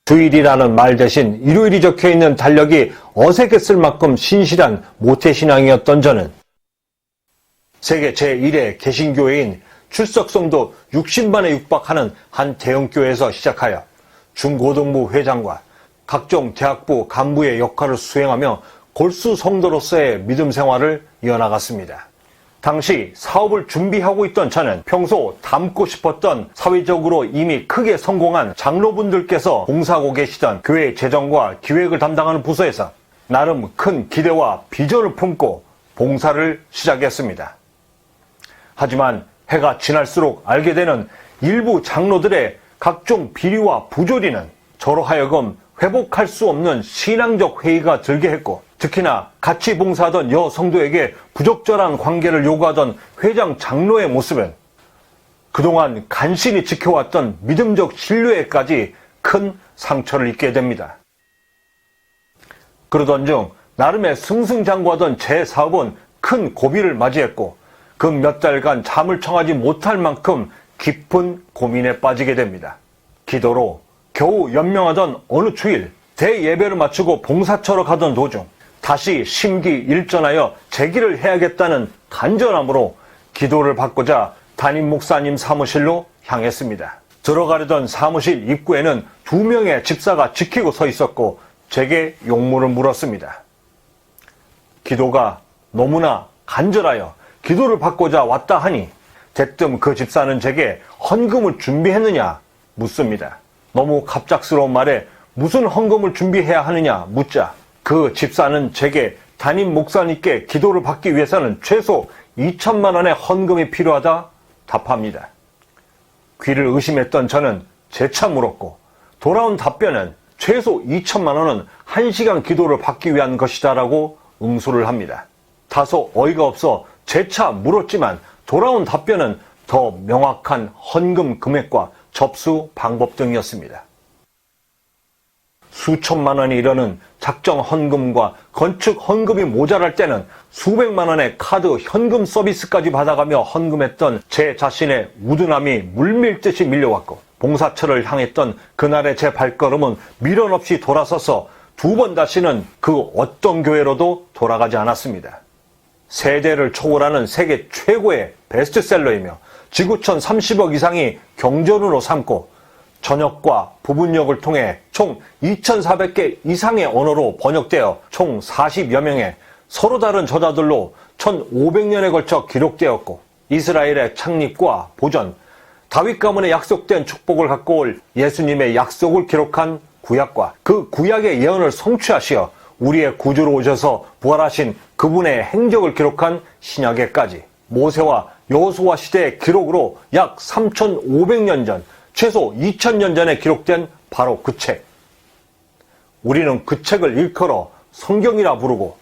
주일이라는 말 대신 일요일이 적혀있는 달력이 어색했을 만큼 신실한 모태신앙이었던 저는 세계 제1의 개신교회인 출석성도 60만에 육박하는 한 대형교회에서 시작하여 중고등부 회장과 각종 대학부 간부의 역할을 수행하며 골수 성도로서의 믿음 생활을 이어나갔습니다. 당시 사업을 준비하고 있던 저는 평소 닮고 싶었던 사회적으로 이미 크게 성공한 장로분들께서 봉사하고 계시던 교회 재정과 기획을 담당하는 부서에서 나름 큰 기대와 비전을 품고 봉사를 시작했습니다. 하지만 해가 지날수록 알게 되는 일부 장로들의 각종 비리와 부조리는 저로 하여금 회복할 수 없는 신앙적 회의가 들게 했고, 특히나 같이 봉사하던 여성도에게 부적절한 관계를 요구하던 회장 장로의 모습은 그동안 간신히 지켜왔던 믿음적 신뢰에까지 큰 상처를 입게 됩니다. 그러던 중 나름의 승승장구하던 제 사업은 큰 고비를 맞이했고, 그 몇 달간 잠을 청하지 못할 만큼 깊은 고민에 빠지게 됩니다. 기도로 겨우 연명하던 어느 주일 대예배를 마치고 봉사처로 가던 도중 다시 심기일전하여 재기를 해야겠다는 간절함으로 기도를 받고자 담임 목사님 사무실로 향했습니다. 들어가려던 사무실 입구에는 2명의 집사가 지키고 서 있었고 제게 용무를 물었습니다. 기도가 너무나 간절하여 기도를 받고자 왔다 하니 대뜸 그 집사는 제게 헌금을 준비했느냐 묻습니다. 너무 갑작스러운 말에 무슨 헌금을 준비해야 하느냐 묻자 그 집사는 제게 담임 목사님께 기도를 받기 위해서는 최소 2천만 원의 헌금이 필요하다 답합니다. 귀를 의심했던 저는 재차 물었고 돌아온 답변은 최소 2천만 원은 1시간 기도를 받기 위한 것이다 라고 응수를 합니다. 다소 어이가 없어 재차 물었지만 돌아온 답변은 더 명확한 헌금 금액과 접수 방법 등이었습니다. 수천만 원이 이르는 작정 헌금과 건축 헌금이 모자랄 때는 수백만 원의 카드 현금 서비스까지 받아가며 헌금했던 제 자신의 우둔함이 물밀듯이 밀려왔고 봉사처를 향했던 그날의 제 발걸음은 미련 없이 돌아서서 2번 다시는 그 어떤 교회로도 돌아가지 않았습니다. 세대를 초월하는 세계 최고의 베스트셀러이며 지구촌 30억 이상이 경전으로 삼고 전역과 부분역을 통해 총 2,400개 이상의 언어로 번역되어 총 40여 명의 서로 다른 저자들로 1,500년에 걸쳐 기록되었고 이스라엘의 창립과 보전, 다윗 가문에 약속된 축복을 갖고 올 예수님의 약속을 기록한 구약과 그 구약의 예언을 성취하시어 우리의 구주로 오셔서 부활하신 그분의 행적을 기록한 신약에까지 모세와 여호수아 시대의 기록으로 약 3,500년 전, 최소 2,000년 전에 기록된 바로 그 책. 우리는 그 책을 일컬어 성경이라 부르고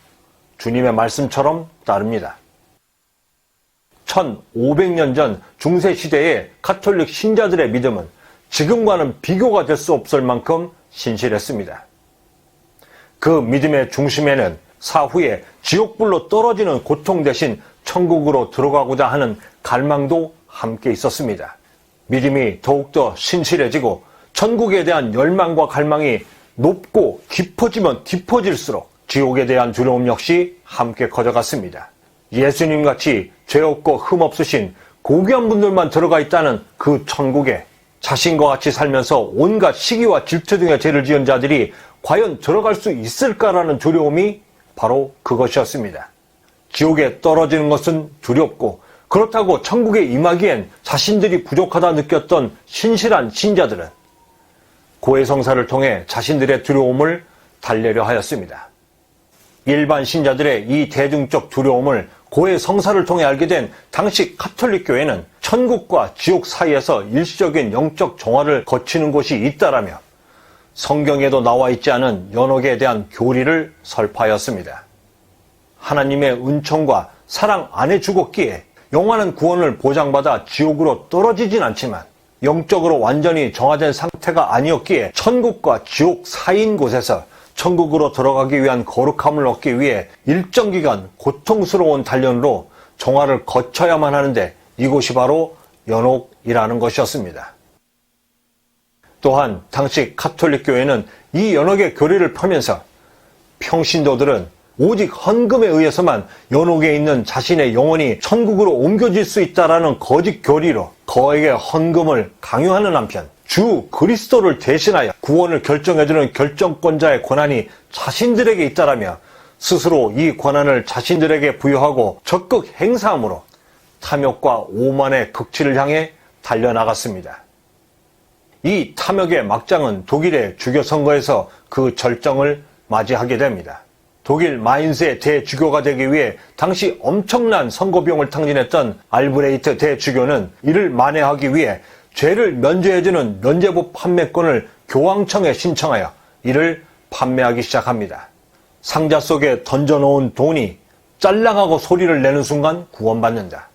주님의 말씀처럼 따릅니다. 1,500년 전 중세시대의 가톨릭 신자들의 믿음은 지금과는 비교가 될 수 없을 만큼 신실했습니다. 그 믿음의 중심에는 사후에 지옥불로 떨어지는 고통 대신 천국으로 들어가고자 하는 갈망도 함께 있었습니다. 믿음이 더욱더 신실해지고 천국에 대한 열망과 갈망이 높고 깊어지면 깊어질수록 지옥에 대한 두려움 역시 함께 커져갔습니다. 예수님같이 죄 없고 흠 없으신 고귀한 분들만 들어가 있다는 그 천국에 자신과 같이 살면서 온갖 시기와 질투 등의 죄를 지은 자들이 과연 들어갈 수 있을까라는 두려움이 바로 그것이었습니다. 지옥에 떨어지는 것은 두렵고 그렇다고 천국에 임하기엔 자신들이 부족하다 느꼈던 신실한 신자들은 고해성사를 통해 자신들의 두려움을 달래려 하였습니다. 일반 신자들의 이 대중적 두려움을 고해성사를 통해 알게 된 당시 가톨릭 교회는 천국과 지옥 사이에서 일시적인 영적 정화를 거치는 곳이 있다라며 성경에도 나와 있지 않은 연옥에 대한 교리를 설파하였습니다. 하나님의 은총과 사랑 안에 죽었기에 영원한 구원을 보장받아 지옥으로 떨어지진 않지만 영적으로 완전히 정화된 상태가 아니었기에 천국과 지옥 사이인 곳에서 천국으로 들어가기 위한 거룩함을 얻기 위해 일정 기간 고통스러운 단련으로 정화를 거쳐야만 하는데 이곳이 바로 연옥이라는 것이었습니다. 또한 당시 가톨릭 교회는 이 연옥의 교리를 펴면서 평신도들은 오직 헌금에 의해서만 연옥에 있는 자신의 영혼이 천국으로 옮겨질 수 있다라는 거짓 교리로 거액의 헌금을 강요하는 한편 주 그리스도를 대신하여 구원을 결정해주는 결정권자의 권한이 자신들에게 있다라며 스스로 이 권한을 자신들에게 부여하고 적극 행사함으로 탐욕과 오만의 극치를 향해 달려나갔습니다. 이 탐욕의 막장은 독일의 주교선거에서 그 절정을 맞이하게 됩니다. 독일 마인스의 대주교가 되기 위해 당시 엄청난 선거 비용을 탕진했던 알브레이트 대주교는 이를 만회하기 위해 죄를 면제해주는 면제부 판매권을 교황청에 신청하여 이를 판매하기 시작합니다. 상자 속에 던져놓은 돈이 짤랑하고 소리를 내는 순간 구원받는다.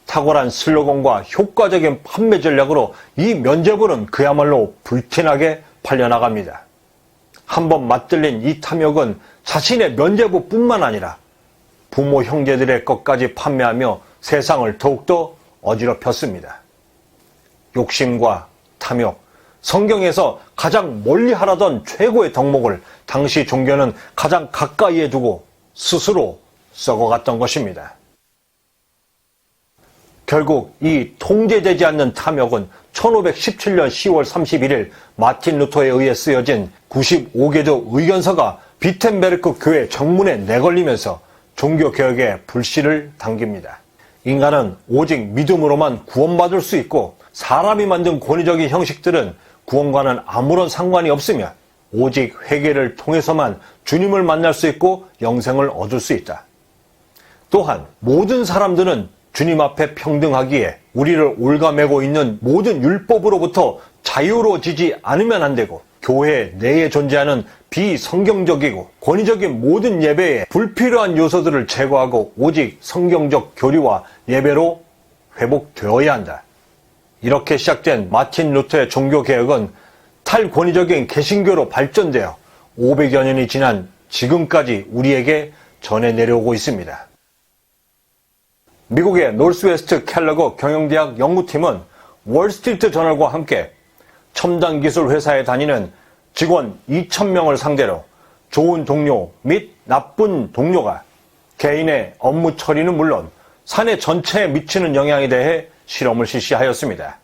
탁월한 슬로건과 효과적인 판매 전략으로 이 면제부는 그야말로 불티나게 팔려나갑니다. 한번 맛들린 이 탐욕은 자신의 면제부뿐만 아니라 부모 형제들의 것까지 판매하며 세상을 더욱더 어지럽혔습니다. 욕심과 탐욕, 성경에서 가장 멀리 하라던 최고의 덕목을 당시 종교는 가장 가까이에 두고 스스로 썩어갔던 것입니다. 결국 이 통제되지 않는 탐욕은 1517년 10월 31일 마틴 루터에 의해 쓰여진 95개조 의견서가 비텐베르크 교회 정문에 내걸리면서 종교개혁의 불씨를 당깁니다. 인간은 오직 믿음으로만 구원받을 수 있고 사람이 만든 권위적인 형식들은 구원과는 아무런 상관이 없으며 오직 회개를 통해서만 주님을 만날 수 있고 영생을 얻을 수 있다. 또한 모든 사람들은 주님 앞에 평등하기에 우리를 올가매고 있는 모든 율법으로부터 자유로워지지 않으면 안 되고 교회 내에 존재하는 비성경적이고 권위적인 모든 예배에 불필요한 요소들을 제거하고 오직 성경적 교리와 예배로 회복되어야 한다. 이렇게 시작된 마틴 루터의 종교개혁은 탈권위적인 개신교로 발전되어 500여 년이 지난 지금까지 우리에게 전해 내려오고 있습니다. 미국의 노스웨스트 켈러거 경영대학 연구팀은 월스트리트 저널과 함께 첨단 기술 회사에 다니는 직원 2,000명을 상대로 좋은 동료 및 나쁜 동료가 개인의 업무 처리는 물론 사내 전체에 미치는 영향에 대해 실험을 실시하였습니다.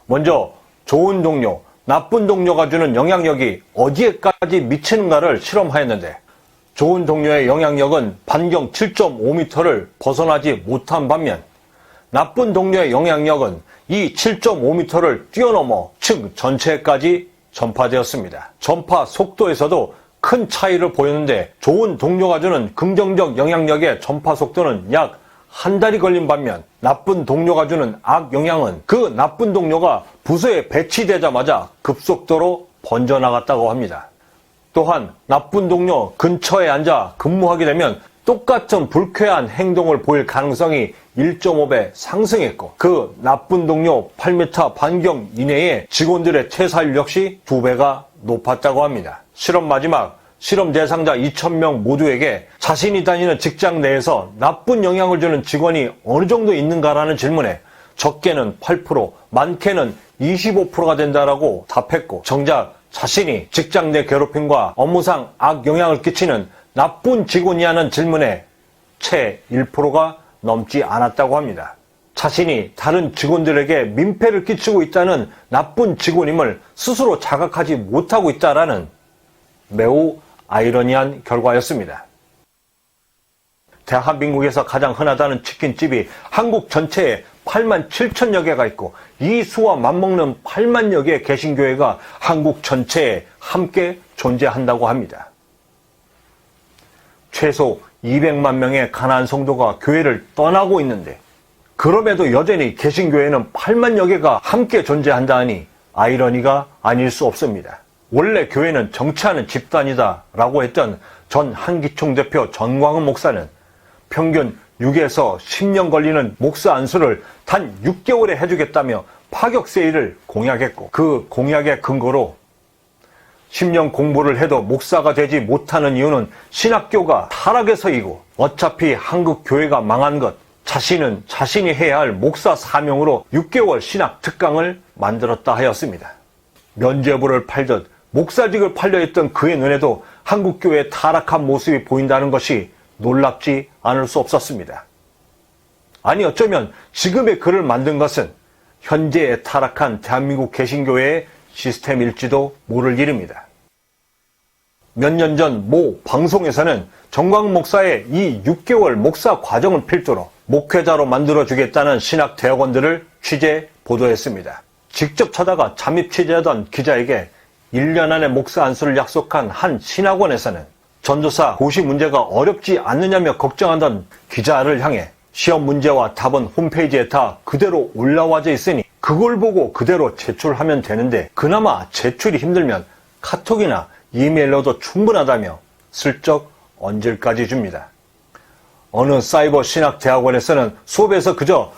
먼저 좋은 동료, 나쁜 동료가 주는 영향력이 어디에까지 미치는가를 실험하였는데 좋은 동료의 영향력은 반경 7.5m를 벗어나지 못한 반면 나쁜 동료의 영향력은 이 7.5m를 뛰어넘어 층 전체까지 전파되었습니다. 전파 속도에서도 큰 차이를 보였는데 좋은 동료가 주는 긍정적 영향력의 전파 속도는 약 한 달이 걸린 반면 나쁜 동료가 주는 악영향은 그 나쁜 동료가 부서에 배치되자마자 급속도로 번져나갔다고 합니다. 또한 나쁜 동료 근처에 앉아 근무하게 되면 똑같은 불쾌한 행동을 보일 가능성이 1.5배 상승했고 그 나쁜 동료 8m 반경 이내에 직원들의 퇴사율 역시 2배가 높았다고 합니다. 실험 마지막 실험 대상자 2,000명 모두에게 자신이 다니는 직장 내에서 나쁜 영향을 주는 직원이 어느 정도 있는가라는 질문에 적게는 8%, 많게는 25%가 된다라고 답했고 정작 자신이 직장 내 괴롭힘과 업무상 악영향을 끼치는 나쁜 직원이냐는 질문에 채 1%가 넘지 않았다고 합니다. 자신이 다른 직원들에게 민폐를 끼치고 있다는 나쁜 직원임을 스스로 자각하지 못하고 있다라는 매우 아이러니한 결과였습니다. 대한민국에서 가장 흔하다는 치킨집이 한국 전체에 8만 7천여 개가 있고 이 수와 맞먹는 8만여 개의 개신교회가 한국 전체에 함께 존재한다고 합니다. 최소 200만 명의 가난한 성도가 교회를 떠나고 있는데 그럼에도 여전히 개신교회는 8만여 개가 함께 존재한다 하니 아이러니가 아닐 수 없습니다. 원래 교회는 정치하는 집단이다 라고 했던 전 한기총 대표 전광훈 목사는 평균 6에서 10년 걸리는 목사 안수를 단 6개월에 해주겠다며 파격 세일을 공약했고 그 공약의 근거로 10년 공부를 해도 목사가 되지 못하는 이유는 신학교가 타락해서이고 어차피 한국 교회가 망한 것 자신은 자신이 해야 할 목사 사명으로 6개월 신학 특강을 만들었다 하였습니다. 면죄부를 팔듯 목사직을 팔려 했던 그의 눈에도 한국교회의 타락한 모습이 보인다는 것이 놀랍지 않을 수 없었습니다. 아니 어쩌면 지금의 그를 만든 것은 현재의 타락한 대한민국 개신교회의 시스템일지도 모를 일입니다. 몇 년 전 모 방송에서는 정광 목사의 이 6개월 목사 과정을 필두로 목회자로 만들어주겠다는 신학대학원들을 취재 보도했습니다. 직접 찾아가 잠입 취재하던 기자에게 1년 안에 목사 안수를 약속한 한 신학원에서는 전도사 고시 문제가 어렵지 않느냐며 걱정하던 기자를 향해 시험 문제와 답은 홈페이지에 다 그대로 올라와져 있으니 그걸 보고 그대로 제출하면 되는데 그나마 제출이 힘들면 카톡이나 이메일로도 충분하다며 슬쩍 언질까지 줍니다. 어느 사이버 신학대학원에서는 수업에서 그저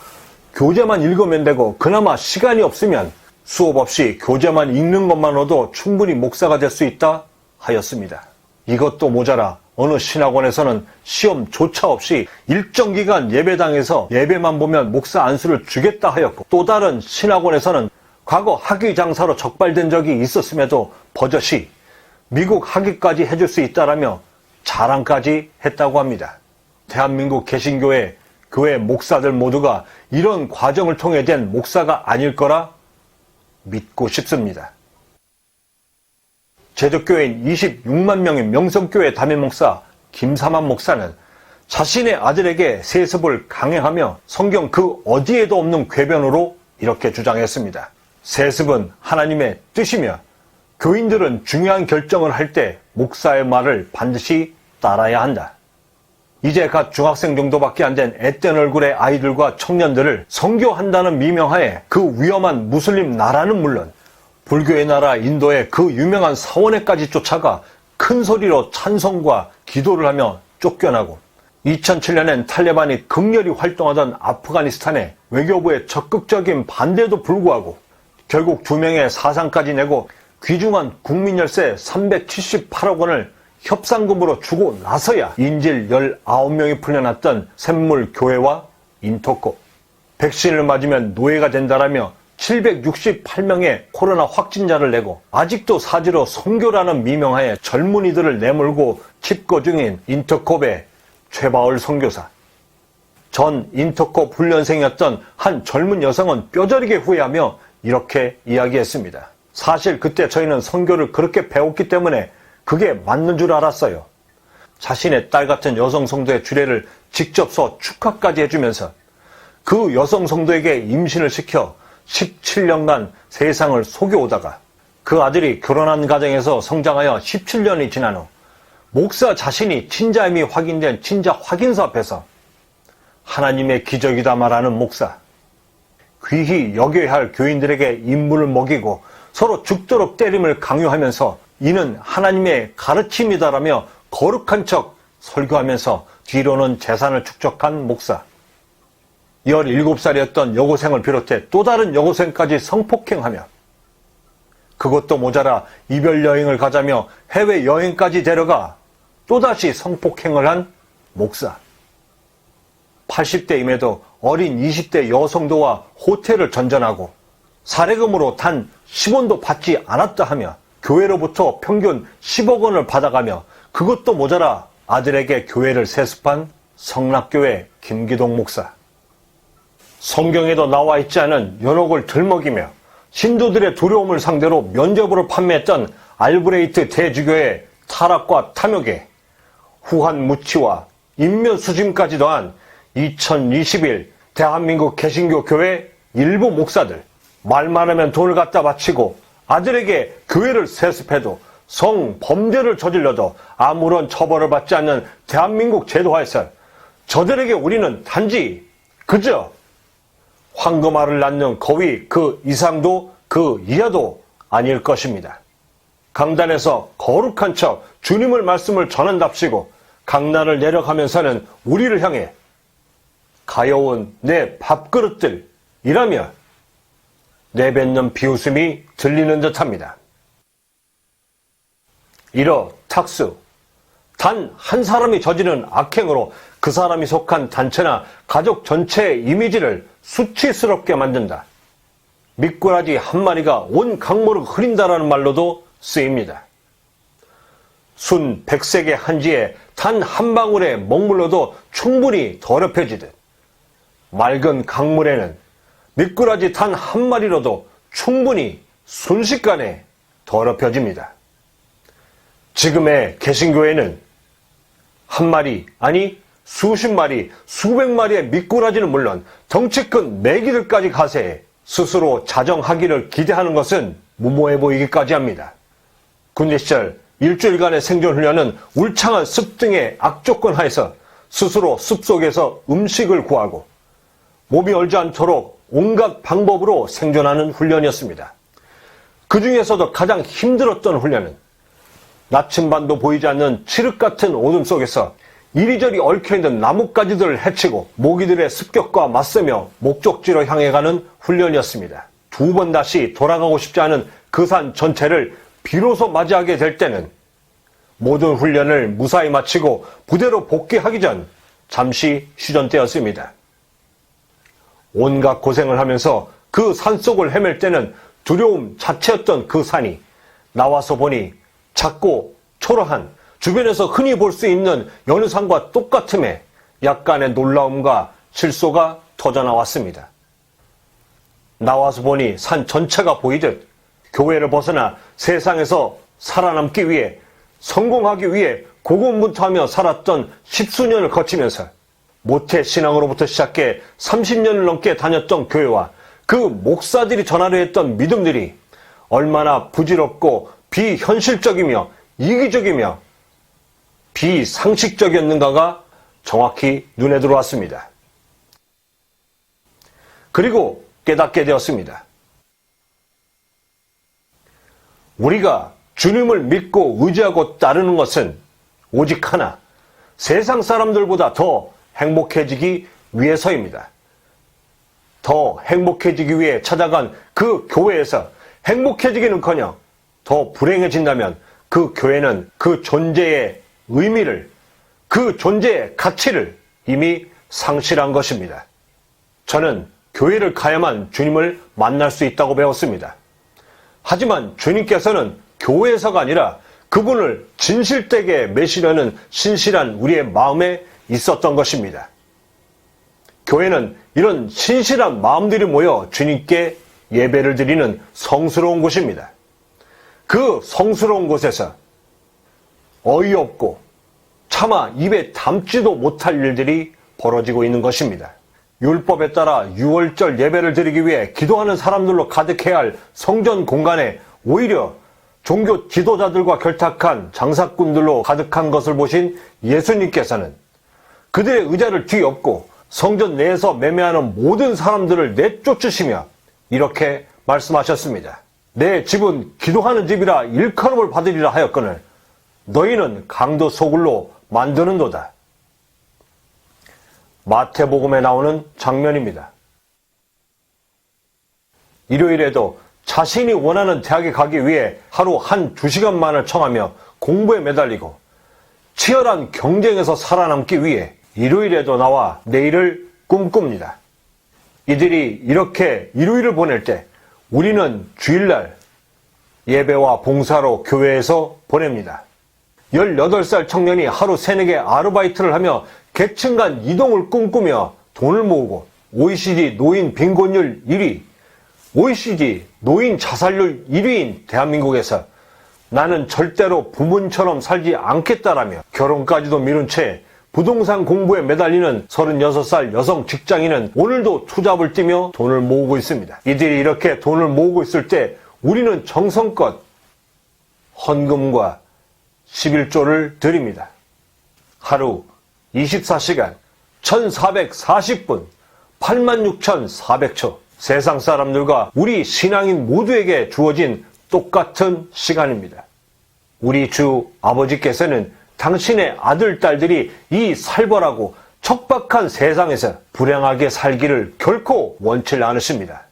교재만 읽으면 되고 그나마 시간이 없으면 수업 없이 교재만 읽는 것만으로도 충분히 목사가 될 수 있다 하였습니다. 이것도 모자라 어느 신학원에서는 시험조차 없이 일정 기간 예배당에서 예배만 보면 목사 안수를 주겠다 하였고 또 다른 신학원에서는 과거 학위 장사로 적발된 적이 있었음에도 버젓이 미국 학위까지 해줄 수 있다라며 자랑까지 했다고 합니다. 대한민국 개신교회 교회 목사들 모두가 이런 과정을 통해 된 목사가 아닐 거라 믿고 싶습니다. 제적교회인 26만 명의 명성교회 담임목사 김사만 목사는 자신의 아들에게 세습을 강행하며 성경 그 어디에도 없는 궤변으로 이렇게 주장했습니다. 세습은 하나님의 뜻이며 교인들은 중요한 결정을 할 때 목사의 말을 반드시 따라야 한다. 이제 갓 중학생 정도밖에 안 된 앳된 얼굴의 아이들과 청년들을 선교한다는 미명하에 그 위험한 무슬림 나라는 물론 불교의 나라 인도의 그 유명한 사원회까지 쫓아가 큰 소리로 찬송과 기도를 하며 쫓겨나고 2007년엔 탈레반이 극렬히 활동하던 아프가니스탄의 외교부의 적극적인 반대에도 불구하고 결국 2명의 사상까지 내고 귀중한 국민열세 378억 원을 협상금으로 주고 나서야 인질 19명이 풀려났던 샘물교회와 인터콥. 백신을 맞으면 노예가 된다라며 768명의 코로나 확진자를 내고 아직도 사지로 선교라는 미명하에 젊은이들을 내몰고 집거 중인 인터콥의 최바울 선교사. 전 인터콥 훈련생이었던 한 젊은 여성은 뼈저리게 후회하며 이렇게 이야기했습니다. 사실 그때 저희는 선교를 그렇게 배웠기 때문에 그게 맞는 줄 알았어요. 자신의 딸 같은 여성 성도의 주례를 직접 서 축하까지 해주면서 그 여성 성도에게 임신을 시켜 17년간 세상을 속여오다가 그 아들이 결혼한 가정에서 성장하여 17년이 지난 후 목사 자신이 친자임이 확인된 친자 확인서 앞에서 하나님의 기적이다 말하는 목사, 귀히 여겨야 할 교인들에게 인물을 먹이고 서로 죽도록 때림을 강요하면서 이는 하나님의 가르침이다라며 거룩한 척 설교하면서 뒤로는 재산을 축적한 목사. 17살이었던 여고생을 비롯해 또 다른 여고생까지 성폭행하며 그것도 모자라 이별 여행을 가자며 해외여행까지 데려가 또다시 성폭행을 한 목사. 80대임에도 어린 20대 여성도와 호텔을 전전하고 사례금으로 단 10원도 받지 않았다 하며 교회로부터 평균 10억 원을 받아가며 그것도 모자라 아들에게 교회를 세습한 성락교회 김기동 목사. 성경에도 나와 있지 않은 연옥을 들먹이며 신도들의 두려움을 상대로 면죄부를 판매했던 알브레이트 대주교의 타락과 탐욕에 후한 무치와 인면수심까지 더한 2021 대한민국 개신교 교회 일부 목사들, 말만 하면 돈을 갖다 바치고 아들에게 교회를 세습해도 성범죄를 저질러도 아무런 처벌을 받지 않는 대한민국 제도하에서 저들에게 우리는 단지 그저 황금알을 낳는 거위 그 이상도 그 이하도 아닐 것입니다. 강단에서 거룩한 척 주님의 말씀을 전한답시고 강난을 내려가면서는 우리를 향해 가여운 내 밥그릇들이라며 내뱉는 비웃음이 들리는 듯합니다. 이러 탁수, 단 한 사람이 저지른 악행으로 그 사람이 속한 단체나 가족 전체의 이미지를 수치스럽게 만든다. 미꾸라지 한 마리가 온 강물을 흐린다라는 말로도 쓰입니다. 순 백색의 한지에 단 한 방울의 먹물로도 충분히 더럽혀지듯 맑은 강물에는 미꾸라지 단 한 마리로도 충분히 순식간에 더럽혀집니다. 지금의 개신교회는 한 마리, 아니 수십 마리, 수백 마리의 미꾸라지는 물론 덩치 큰 메기들까지 가세해 스스로 자정하기를 기대하는 것은 무모해 보이기까지 합니다. 군대 시절 일주일간의 생존훈련은 울창한 습 등의 악조건 하에서 스스로 숲속에서 음식을 구하고 몸이 얼지 않도록 온갖 방법으로 생존하는 훈련이었습니다. 그 중에서도 가장 힘들었던 훈련은 나침반도 보이지 않는 칠흑 같은 어둠 속에서 이리저리 얽혀있는 나뭇가지들을 헤치고 모기들의 습격과 맞서며 목적지로 향해 가는 훈련이었습니다. 두 번 다시 돌아가고 싶지 않은 그 산 전체를 비로소 맞이하게 될 때는 모든 훈련을 무사히 마치고 부대로 복귀하기 전 잠시 휴전 때였습니다. 온갖 고생을 하면서 그 산속을 헤맬 때는 두려움 자체였던 그 산이 나와서 보니 작고 초라한 주변에서 흔히 볼 수 있는 여느 산과 똑같음에 약간의 놀라움과 실소가 터져나왔습니다. 나와서 보니 산 전체가 보이듯 교회를 벗어나 세상에서 살아남기 위해 성공하기 위해 고군분투하며 살았던 십수년을 거치면서 모태 신앙으로부터 시작해 30년을 넘게 다녔던 교회와 그 목사들이 전하려 했던 믿음들이 얼마나 부질없고 비현실적이며 이기적이며 비상식적이었는가가 정확히 눈에 들어왔습니다. 그리고 깨닫게 되었습니다. 우리가 주님을 믿고 의지하고 따르는 것은 오직 하나, 세상 사람들보다 더 행복해지기 위해서입니다. 더 행복해지기 위해 찾아간 그 교회에서 행복해지기는커녕 더 불행해진다면 그 교회는 그 존재의 의미를, 그 존재의 가치를 이미 상실한 것입니다. 저는 교회를 가야만 주님을 만날 수 있다고 배웠습니다. 하지만 주님께서는 교회에서가 아니라 그분을 진실되게 매시려는 신실한 우리의 마음에 있었던 것입니다. 교회는 이런 신실한 마음들이 모여 주님께 예배를 드리는 성스러운 곳입니다. 그 성스러운 곳에서 어이없고 차마 입에 담지도 못할 일들이 벌어지고 있는 것입니다. 율법에 따라 유월절 예배를 드리기 위해 기도하는 사람들로 가득해야 할 성전 공간에 오히려 종교 지도자들과 결탁한 장사꾼들로 가득한 것을 보신 예수님께서는 그들의 의자를 뒤엎고 성전 내에서 매매하는 모든 사람들을 내쫓으시며 이렇게 말씀하셨습니다. 내 집은 기도하는 집이라 일컬음을 받으리라 하였거늘 너희는 강도 소굴로 만드는도다. 마태복음에 나오는 장면입니다. 일요일에도 자신이 원하는 대학에 가기 위해 하루 1-2시간만을 청하며 공부에 매달리고 치열한 경쟁에서 살아남기 위해 일요일에도 나와 내일을 꿈꿉니다. 이들이 이렇게 일요일을 보낼 때 우리는 주일날 예배와 봉사로 교회에서 보냅니다. 18살 청년이 하루 3-4개 아르바이트를 하며 계층 간 이동을 꿈꾸며 돈을 모으고 OECD 노인 빈곤율 1위, OECD 노인 자살률 1위인 대한민국에서 나는 절대로 부모님처럼 살지 않겠다라며 결혼까지도 미룬 채 부동산 공부에 매달리는 36살 여성 직장인은 오늘도 투잡을 뛰며 돈을 모으고 있습니다. 이들이 이렇게 돈을 모으고 있을 때 우리는 정성껏 헌금과 11조를 드립니다. 하루 24시간 1440분 86,400초 세상 사람들과 우리 신앙인 모두에게 주어진 똑같은 시간입니다. 우리 주 아버지께서는 당신의 아들, 딸들이 이 살벌하고 척박한 세상에서 불행하게 살기를 결코 원치 않으십니다.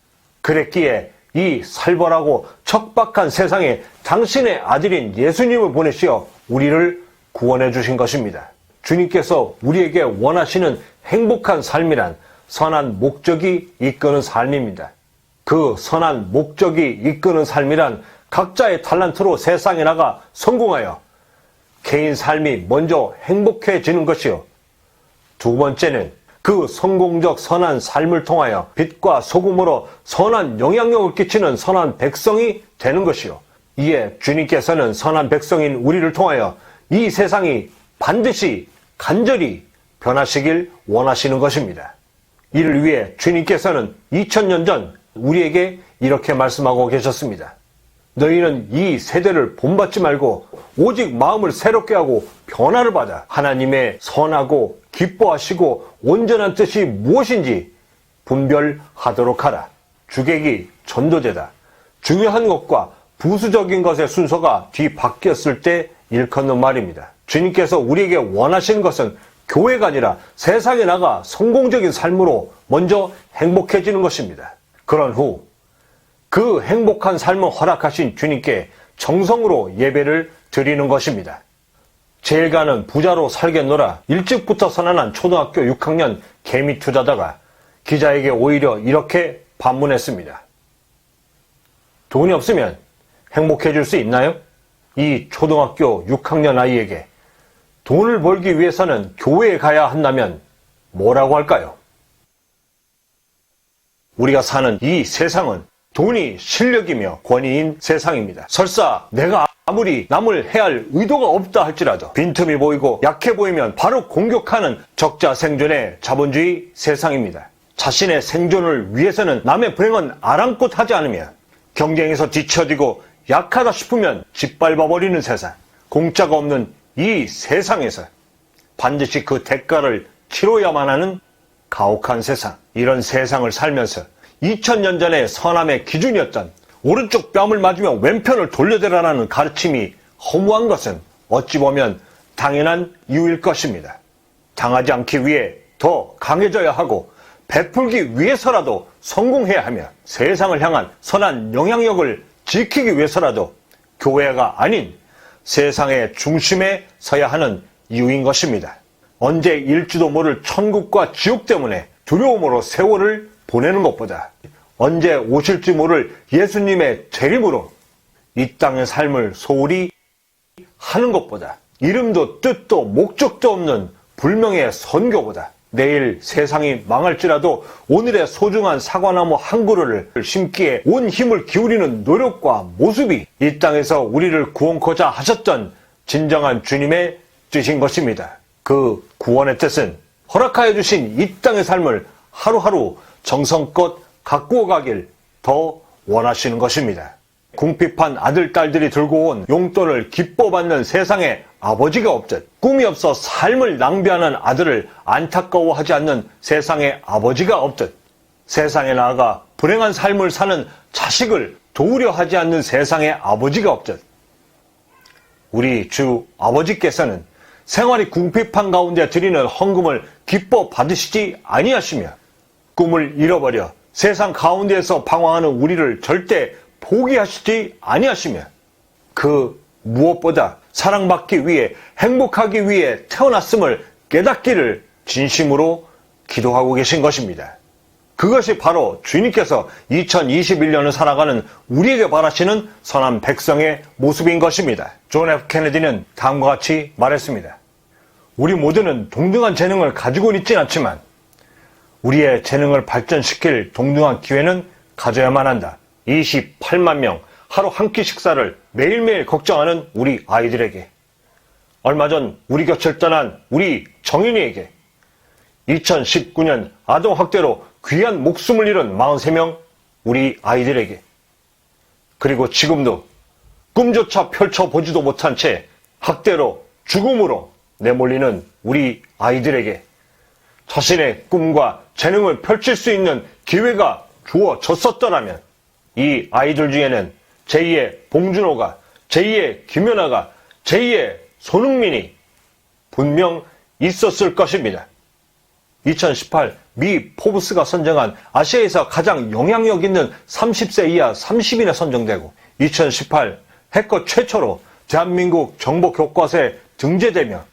그랬기에 이 살벌하고 척박한 세상에 당신의 아들인 예수님을 보내시어 우리를 구원해 주신 것입니다. 주님께서 우리에게 원하시는 행복한 삶이란 선한 목적이 이끄는 삶입니다. 그 선한 목적이 이끄는 삶이란 각자의 탤런트로 세상에 나가 성공하여 개인 삶이 먼저 행복해지는 것이요. 두 번째는 그 성공적 선한 삶을 통하여 빛과 소금으로 선한 영향력을 끼치는 선한 백성이 되는 것이요. 이에 주님께서는 선한 백성인 우리를 통하여 이 세상이 반드시 간절히 변하시길 원하시는 것입니다. 이를 위해 주님께서는 2000년 전 우리에게 이렇게 말씀하고 계셨습니다. 너희는 이 세대를 본받지 말고 오직 마음을 새롭게 하고 변화를 받아 하나님의 선하고 기뻐하시고 온전한 뜻이 무엇인지 분별하도록 하라. 주객이 전도되다. 중요한 것과 부수적인 것의 순서가 뒤바뀌었을 때 일컫는 말입니다. 주님께서 우리에게 원하시는 것은 교회가 아니라 세상에 나가 성공적인 삶으로 먼저 행복해지는 것입니다. 그런 후 그 행복한 삶을 허락하신 주님께 정성으로 예배를 드리는 것입니다. 제일 가는 부자로 살겠노라 일찍부터 선언한 초등학교 6학년 개미 투자자가 기자에게 오히려 이렇게 반문했습니다. 돈이 없으면 행복해질 수 있나요? 이 초등학교 6학년 아이에게 돈을 벌기 위해서는 교회에 가야 한다면 뭐라고 할까요? 우리가 사는 이 세상은 돈이 실력이며 권위인 세상입니다. 설사 내가 아무리 남을 해할 의도가 없다 할지라도 빈틈이 보이고 약해 보이면 바로 공격하는 적자생존의 자본주의 세상입니다. 자신의 생존을 위해서는 남의 불행은 아랑곳 하지 않으며 경쟁에서 뒤처지고 약하다 싶으면 짓밟아버리는 세상, 공짜가 없는 이 세상에서 반드시 그 대가를 치러야만 하는 가혹한 세상, 이런 세상을 살면서 2000년 전에 선함의 기준이었던 오른쪽 뺨을 맞으면 왼편을 돌려대라는 가르침이 허무한 것은 어찌 보면 당연한 이유일 것입니다. 당하지 않기 위해 더 강해져야 하고 베풀기 위해서라도 성공해야 하며 세상을 향한 선한 영향력을 지키기 위해서라도 교회가 아닌 세상의 중심에 서야 하는 이유인 것입니다. 언제 일지도 모를 천국과 지옥 때문에 두려움으로 세월을 보내는 것보다 언제 오실지 모를 예수님의 재림으로 이 땅의 삶을 소홀히 하는 것보다 이름도 뜻도 목적도 없는 불명의 선교보다 내일 세상이 망할지라도 오늘의 소중한 사과나무 한 그루를 심기에 온 힘을 기울이는 노력과 모습이 이 땅에서 우리를 구원코자 하셨던 진정한 주님의 뜻인 것입니다. 그 구원의 뜻은 허락하여 주신 이 땅의 삶을 하루하루 정성껏 가꾸어 가길 더 원하시는 것입니다. 궁핍한 아들, 딸들이 들고 온 용돈을 기뻐 받는 세상에 아버지가 없듯 꿈이 없어 삶을 낭비하는 아들을 안타까워하지 않는 세상에 아버지가 없듯 세상에 나아가 불행한 삶을 사는 자식을 도우려 하지 않는 세상에 아버지가 없듯 우리 주 아버지께서는 생활이 궁핍한 가운데 드리는 헌금을 기뻐 받으시지 아니하시며 꿈을 잃어버려 세상 가운데에서 방황하는 우리를 절대 포기하시지 아니하시며 그 무엇보다 사랑받기 위해 행복하기 위해 태어났음을 깨닫기를 진심으로 기도하고 계신 것입니다. 그것이 바로 주님께서 2021년을 살아가는 우리에게 바라시는 선한 백성의 모습인 것입니다. 존 F 케네디는 다음과 같이 말했습니다. 우리 모두는 동등한 재능을 가지고는 있진 않지만 우리의 재능을 발전시킬 동등한 기회는 가져야만 한다. 28만 명 하루 한 끼 식사를 매일매일 걱정하는 우리 아이들에게, 얼마 전 우리 곁을 떠난 우리 정인이에게, 2019년 아동학대로 귀한 목숨을 잃은 43명 우리 아이들에게, 그리고 지금도 꿈조차 펼쳐보지도 못한 채 학대로 죽음으로 내몰리는 우리 아이들에게 자신의 꿈과 재능을 펼칠 수 있는 기회가 주어졌었더라면 이 아이들 중에는 제2의 봉준호가, 제2의 김연아가, 제2의 손흥민이 분명 있었을 것입니다. 2018 미 포브스가 선정한 아시아에서 가장 영향력 있는 30세 이하 30인에 선정되고 2018 해커 최초로 대한민국 정보 교과서에 등재되며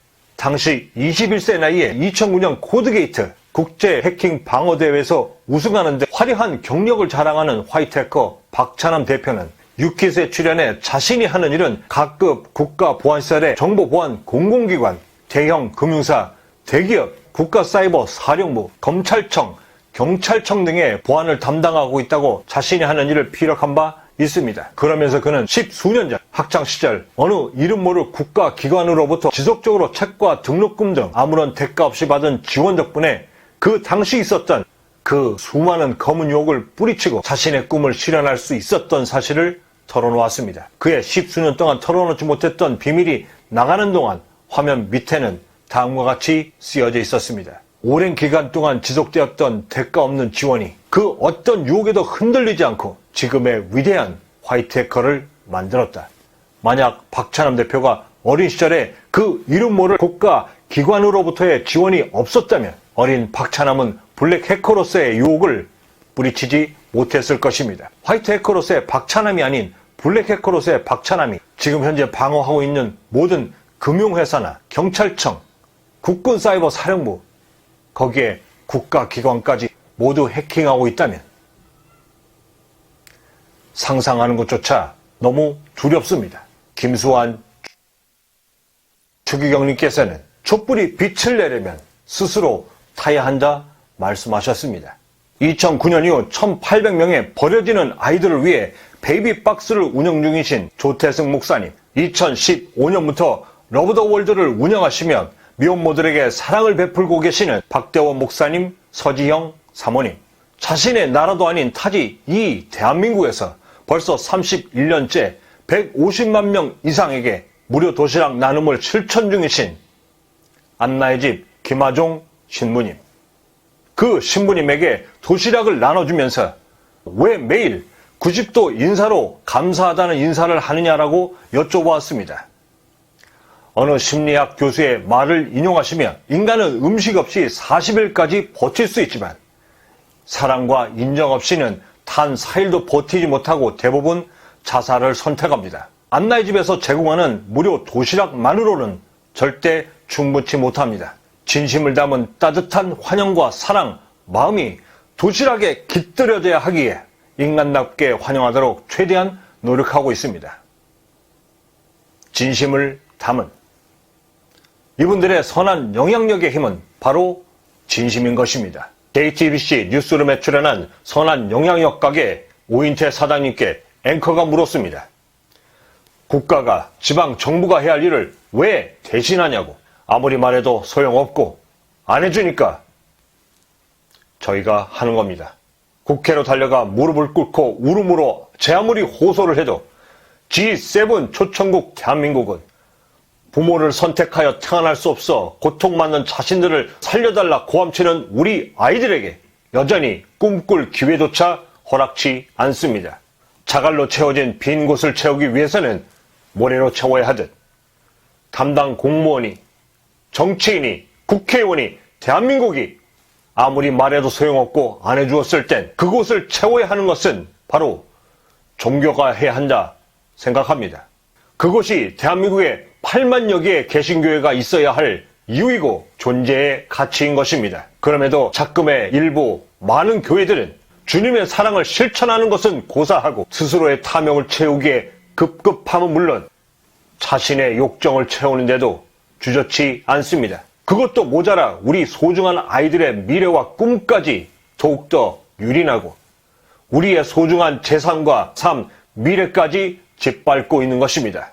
당시 21세 나이에 2009년 코드게이트, 국제 해킹 방어 대회에서 우승하는데 화려한 경력을 자랑하는 화이트 해커 박찬남 대표는 유퀴즈에 출연해 자신이 하는 일은 각급 국가보안시설의 정보보안 공공기관, 대형 금융사, 대기업, 국가사이버사령부, 검찰청, 경찰청 등의 보안을 담당하고 있다고 자신이 하는 일을 피력한 바 있습니다. 그러면서 그는 10수년 전 학창시절 어느 이름 모를 국가기관으로부터 지속적으로 책과 등록금 등 아무런 대가 없이 받은 지원 덕분에 그 당시 있었던 그 수많은 검은 유혹을 뿌리치고 자신의 꿈을 실현할 수 있었던 사실을 털어놓았습니다. 그의 10수년 동안 털어놓지 못했던 비밀이 나가는 동안 화면 밑에는 다음과 같이 쓰여져 있었습니다. 오랜 기간 동안 지속되었던 대가 없는 지원이 그 어떤 유혹에도 흔들리지 않고 지금의 위대한 화이트 해커를 만들었다. 만약 박찬남 대표가 어린 시절에 그 이름 모를 국가 기관으로부터의 지원이 없었다면 어린 박찬남은 블랙 해커로서의 유혹을 뿌리치지 못했을 것입니다. 화이트 해커로서의 박찬남이 아닌 블랙 해커로서의 박찬남이 지금 현재 방어하고 있는 모든 금융회사나 경찰청, 국군사이버사령부, 거기에 국가기관까지 모두 해킹하고 있다면 상상하는 것조차 너무 두렵습니다. 김수환 추기경님께서는 촛불이 빛을 내려면 스스로 타야 한다 말씀하셨습니다. 2009년 이후 1,800명의 버려지는 아이들을 위해 베이비박스를 운영 중이신 조태승 목사님, 2015년부터 러브 더 월드를 운영하시며 미혼모들에게 사랑을 베풀고 계시는 박대원 목사님, 서지형 사모님, 자신의 나라도 아닌 타지 이 대한민국에서 벌써 31년째 150만 명 이상에게 무료 도시락 나눔을 실천 중이신 안나의 집 김하종 신부님, 그 신부님에게 도시락을 나눠주면서 왜 매일 90도 인사로 감사하다는 인사를 하느냐라고 여쭤보았습니다. 어느 심리학 교수의 말을 인용하시며 인간은 음식 없이 40일까지 버틸 수 있지만 사랑과 인정 없이는 단 4일도 버티지 못하고 대부분 자살을 선택합니다. 안나의 집에서 제공하는 무료 도시락만으로는 절대 충분치 못합니다. 진심을 담은 따뜻한 환영과 사랑, 마음이 도시락에 깃들여져야 하기에 인간답게 환영하도록 최대한 노력하고 있습니다. 진심을 담은 이분들의 선한 영향력의 힘은 바로 진심인 것입니다. JTBC 뉴스룸에 출연한 선한 영향력 가게 오인태 사장님께 앵커가 물었습니다. 국가가 지방 정부가 해야 할 일을 왜 대신하냐고. 아무리 말해도 소용없고 안 해주니까 저희가 하는 겁니다. 국회로 달려가 무릎을 꿇고 울음으로 제 아무리 호소를 해도 G7 초청국 대한민국은 부모를 선택하여 태어날 수 없어 고통받는 자신들을 살려달라 고함치는 우리 아이들에게 여전히 꿈꿀 기회조차 허락치 않습니다. 자갈로 채워진 빈 곳을 채우기 위해서는 모래로 채워야 하듯 담당 공무원이, 정치인이, 국회의원이, 대한민국이 아무리 말해도 소용없고 안 해주었을 땐 그곳을 채워야 하는 것은 바로 종교가 해야 한다 생각합니다. 그것이 대한민국에 8만여 개의 개신교회가 있어야 할 이유이고 존재의 가치인 것입니다. 그럼에도 작금의 일부 많은 교회들은 주님의 사랑을 실천하는 것은 고사하고 스스로의 탐욕을 채우기에 급급함은 물론 자신의 욕정을 채우는데도 주저치 않습니다. 그것도 모자라 우리 소중한 아이들의 미래와 꿈까지 더욱더 유린하고 우리의 소중한 재산과 삶, 미래까지 짓밟고 있는 것입니다.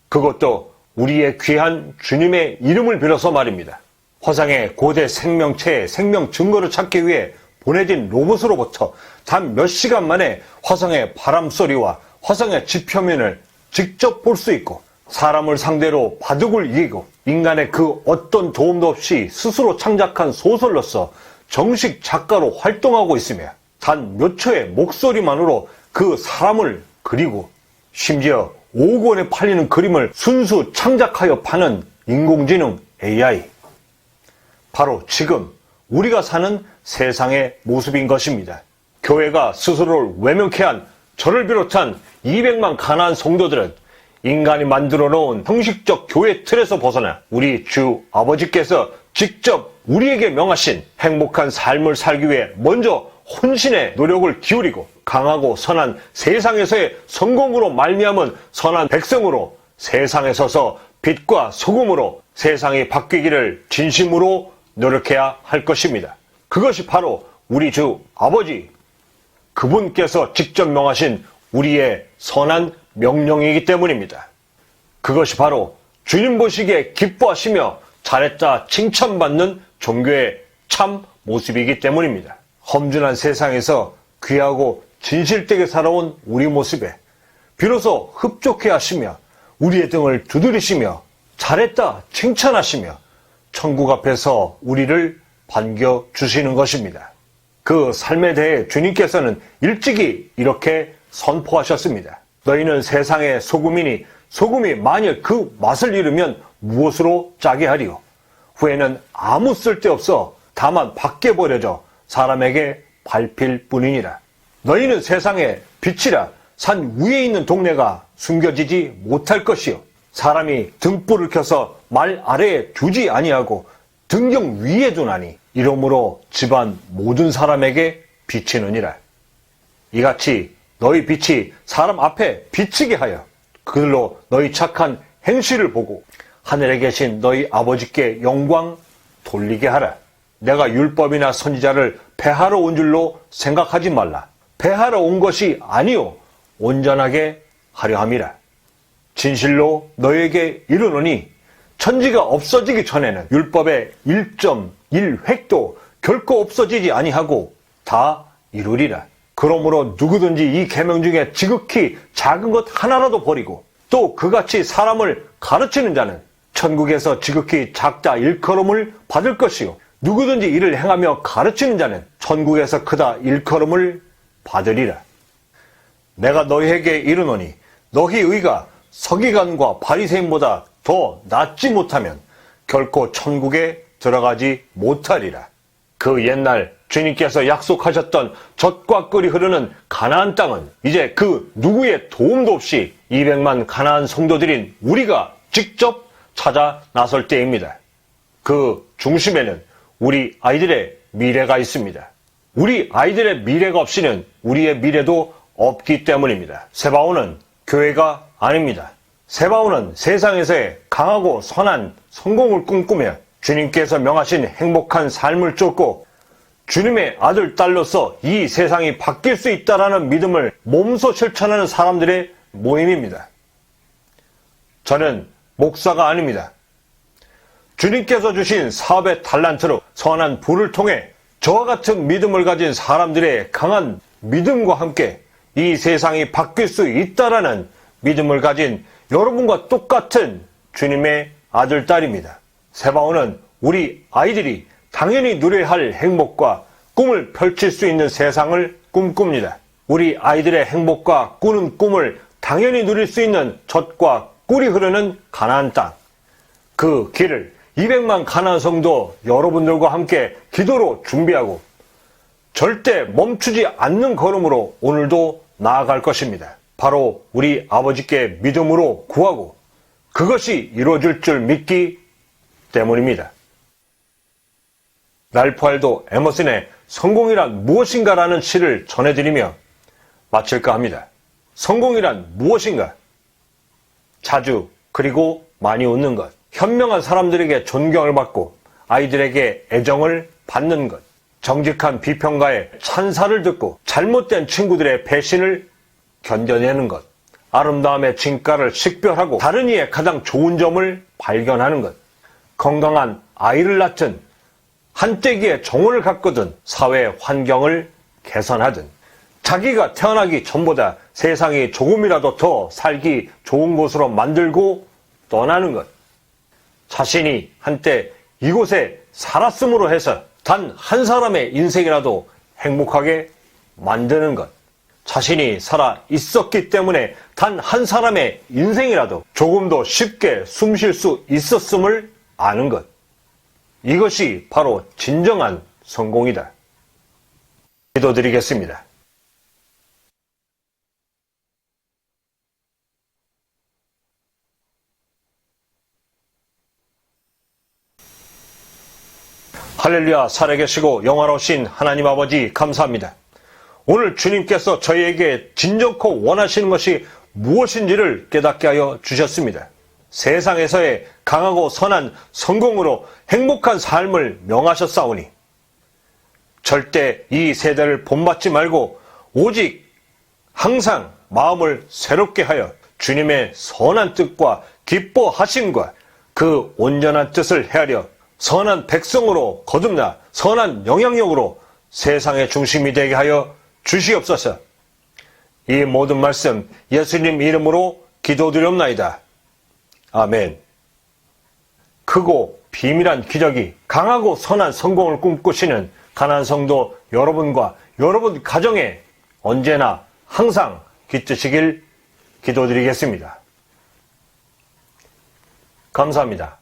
그것도 우리의 귀한 주님의 이름을 빌어서 말입니다. 화성의 고대 생명체의 생명 증거를 찾기 위해 보내진 로봇으로부터 단 몇 시간 만에 화성의 바람소리와 화성의 지표면을 직접 볼 수 있고 사람을 상대로 바둑을 이기고 인간의 그 어떤 도움도 없이 스스로 창작한 소설로서 정식 작가로 활동하고 있으며 단 몇 초의 목소리만으로 그 사람을 그리고 심지어 5억 원에 팔리는 그림을 순수 창작하여 파는 인공지능 AI. 바로 지금 우리가 사는 세상의 모습인 것입니다. 교회가 스스로를 외면케 한 저를 비롯한 200만 가난한 성도들은 인간이 만들어 놓은 형식적 교회 틀에서 벗어나 우리 주 아버지께서 직접 우리에게 명하신 행복한 삶을 살기 위해 먼저 혼신의 노력을 기울이고 강하고 선한 세상에서의 성공으로 말미암은 선한 백성으로 세상에 서서 빛과 소금으로 세상이 바뀌기를 진심으로 노력해야 할 것입니다. 그것이 바로 우리 주 아버지 그분께서 직접 명하신 우리의 선한 명령이기 때문입니다. 그것이 바로 주님 보시기에 기뻐하시며 잘했다 칭찬받는 종교의 참 모습이기 때문입니다. 험준한 세상에서 귀하고 진실되게 살아온 우리 모습에 비로소 흡족해 하시며 우리의 등을 두드리시며 잘했다 칭찬하시며 천국 앞에서 우리를 반겨주시는 것입니다. 그 삶에 대해 주님께서는 일찍이 이렇게 선포하셨습니다. 너희는 세상의 소금이니 소금이 만일 그 맛을 잃으면 무엇으로 짜게 하리요? 후에는 아무 쓸데없어 다만 밖에 버려져 사람에게 밟힐 뿐이니라. 너희는 세상의 빛이라. 산 위에 있는 동네가 숨겨지지 못할 것이요. 사람이 등불을 켜서 말 아래에 두지 아니하고 등경 위에 두나니 이러므로 집안 모든 사람에게 비치느니라. 이같이 너희 빛이 사람 앞에 비치게 하여 그들로 너희 착한 행실을 보고 하늘에 계신 너희 아버지께 영광 돌리게 하라. 내가 율법이나 선지자를 폐하러 온 줄로 생각하지 말라. 폐하러 온 것이 아니요 온전하게 하려 함이라. 진실로 너에게 이르노니 천지가 없어지기 전에는 율법의 1.1획도 결코 없어지지 아니하고 다 이루리라. 그러므로 누구든지 이 계명 중에 지극히 작은 것 하나라도 버리고 또 그같이 사람을 가르치는 자는 천국에서 지극히 작다 일컬음을 받을 것이요 누구든지 이를 행하며 가르치는 자는 천국에서 크다 일컬음을 받으리라. 내가 너희에게 이르노니 너희 의가 서기관과 바리새인보다 더 낫지 못하면 결코 천국에 들어가지 못하리라. 그 옛날 주님께서 약속하셨던 젖과 꿀이 흐르는 가나안 땅은 이제 그 누구의 도움도 없이 200만 가나안 성도들인 우리가 직접 찾아 나설 때입니다. 그 중심에는 우리 아이들의 미래가 있습니다. 우리 아이들의 미래가 없이는 우리의 미래도 없기 때문입니다. 세바오는 교회가 아닙니다. 세바오는 세상에서의 강하고 선한 성공을 꿈꾸며 주님께서 명하신 행복한 삶을 쫓고 주님의 아들, 딸로서 이 세상이 바뀔 수 있다는 믿음을 몸소 실천하는 사람들의 모임입니다. 저는 목사가 아닙니다. 주님께서 주신 사업의 달란트로 선한 부를 통해 저와 같은 믿음을 가진 사람들의 강한 믿음과 함께 이 세상이 바뀔 수 있다라는 믿음을 가진 여러분과 똑같은 주님의 아들, 딸입니다. 세바오는 우리 아이들이 당연히 누려야 할 행복과 꿈을 펼칠 수 있는 세상을 꿈꿉니다. 우리 아이들의 행복과 꾸는 꿈을 당연히 누릴 수 있는 젖과 꿀이 흐르는 가나안 땅. 그 길을 200만 가나안 성도 여러분들과 함께 기도로 준비하고 절대 멈추지 않는 걸음으로 오늘도 나아갈 것입니다. 바로 우리 아버지께 믿음으로 구하고 그것이 이루어질 줄 믿기 때문입니다. 랄프 waldo 에머슨의 성공이란 무엇인가라는 시를 전해드리며 마칠까 합니다. 성공이란 무엇인가? 자주 그리고 많이 웃는 것, 현명한 사람들에게 존경을 받고 아이들에게 애정을 받는 것, 정직한 비평가의 찬사를 듣고 잘못된 친구들의 배신을 견뎌내는 것, 아름다움의 진가를 식별하고 다른 이의 가장 좋은 점을 발견하는 것, 건강한 아이를 낳든 한때기에 정원을 가꾸든 사회 환경을 개선하든 자기가 태어나기 전보다 세상이 조금이라도 더 살기 좋은 곳으로 만들고 떠나는 것, 자신이 한때 이곳에 살았음으로 해서 단 한 사람의 인생이라도 행복하게 만드는 것, 자신이 살아 있었기 때문에 단 한 사람의 인생이라도 조금 더 쉽게 숨 쉴 수 있었음을 아는 것, 이것이 바로 진정한 성공이다. 기도드리겠습니다. 할렐루야, 살아계시고 영화로우신 하나님 아버지 감사합니다. 오늘 주님께서 저희에게 진정코 원하시는 것이 무엇인지를 깨닫게 하여 주셨습니다. 세상에서의 강하고 선한 성공으로 행복한 삶을 명하셨사오니 절대 이 세대를 본받지 말고 오직 항상 마음을 새롭게 하여 주님의 선한 뜻과 기뻐하심과 그 온전한 뜻을 헤아려 선한 백성으로 거듭나 선한 영향력으로 세상의 중심이 되게 하여 주시옵소서. 이 모든 말씀 예수님 이름으로 기도드렸나이다. 아멘. 크고 비밀한 기적이 강하고 선한 성공을 꿈꾸시는 가나안 성도 여러분과 여러분 가정에 언제나 항상 깃드시길 기도드리겠습니다. 감사합니다.